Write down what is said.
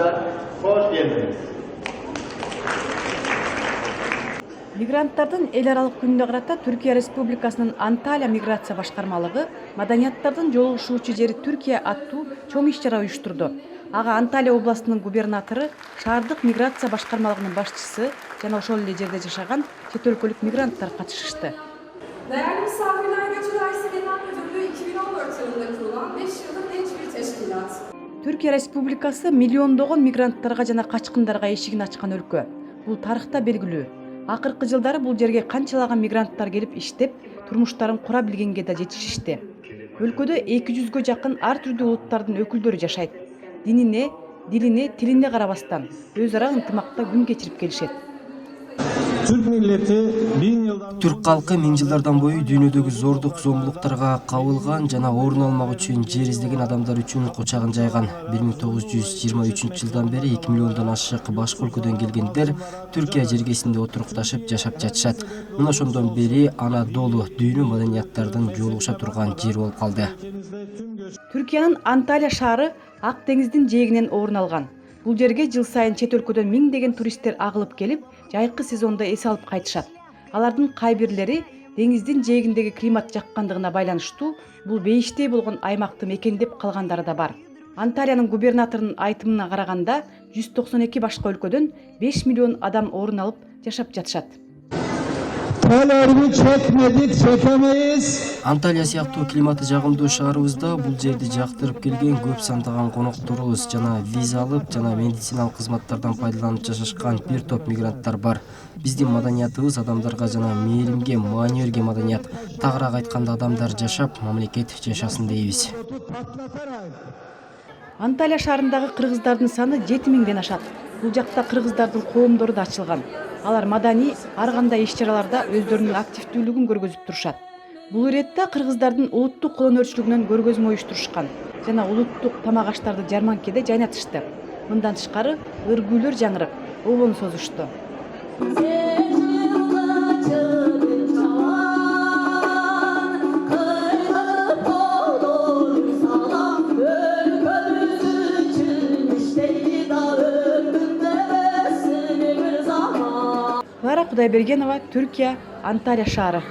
Yılmaz'a hoş geldiniz. Мигранттардын эл аралык күнүнө карата Түркия Республикасынын Анталия миграция башкармалыгы Маданияттардын жолугушуучу жери Түркия аттуу чоң иш-чара уюштурду. Ага Анталия областынын губернатору, шаардык миграция башкармалыгынын башчысы жана ошол эле жерде жашаган чет өлкөлүк мигранттар катышышты. Değerli Misafirler Göçülerse Genel Müdürlüğü 2014 yılında kurulan 5 yıllık genç bir teşkilat. Түркия Республикасы миллиондогон мигранттарга жана качкындарга эшигин ачкан өлкө. Бул тарыхта белгилүү. Акыркы жылдары бул жерге канчалаган мигранттар келип иштеп, турмуштарын кура билгенге да жетишишти. Өлкөдө 200гө жакын ар түрдүү улуттардын өкүлдөрү жашайт. Динине, дилине, тилине карабастан өз ара ынтымакта күн кечирип келишет. Түрк калкы миң жылдардан бою дүйнөдөгү зордук зомбулуктарга кабылган жана орун алмак үчүн жер издеген адамдар үчүн кучагын жайган. 1923 жылдан бери 2 миллиондон ашык башка өлкөдөн келгендер Түркия жергесинде отурукташып жашап жатышат. Мына ошондон бери Анадолу дүйнө маданияттардын жолугуша турган жер болуп калды. Түркиянын Анталия шаары Ак деңиздин жээгинен орун алган. Бул жерге жыл сайын чет өлкөдөн миңдеген туристтер агылып келип, жайкы сезондо эс алып кайтышат. Алардын кай бирлери деңиздин жээгиндеги климат жаккандыгына байланыштуу бул бейиштей болгон аймакты мекендеп калгандары да бар. Анталиянын губернаторунун айтымына караганда 192 башка өлкөдөн 5 миллион адам орун алып жашап жатышат. Çekmedik, çekemeyiz. Анталия сыяктуу климаты жагымдуу шаарыбызда бул жерди жактырып келген көп сандаган конокторубуз жана виза алып жана медициналык кызматтардан пайдаланып жашашкан бир топ мигранттар бар. Биздин маданиятыбыз адамдарга жана мээримге маани берген маданият. Тагыраак айтканда адамдар жашап, мамлекет жашасын дейбиз. Анталия шаарындагы кыргыздардын саны 7000ден ашат. Бул жакта кыргыздардын коомдору да ачылган. Алар мадани ар кандай иш-чараларда өздөрүнүн активдүүлүгүн көргөзүп турушат. Бул иретте кыргыздардын улуттук колөнөрчүлүгүнөн көргөзмө уюштурушкан жана улуттук тамак аштарды жарманкеде жайнатышты. Мындан тышкары өргүүлөр жаңырып, обон созушту. Лара Кудайбергенова, Түркия, Анталия шаары.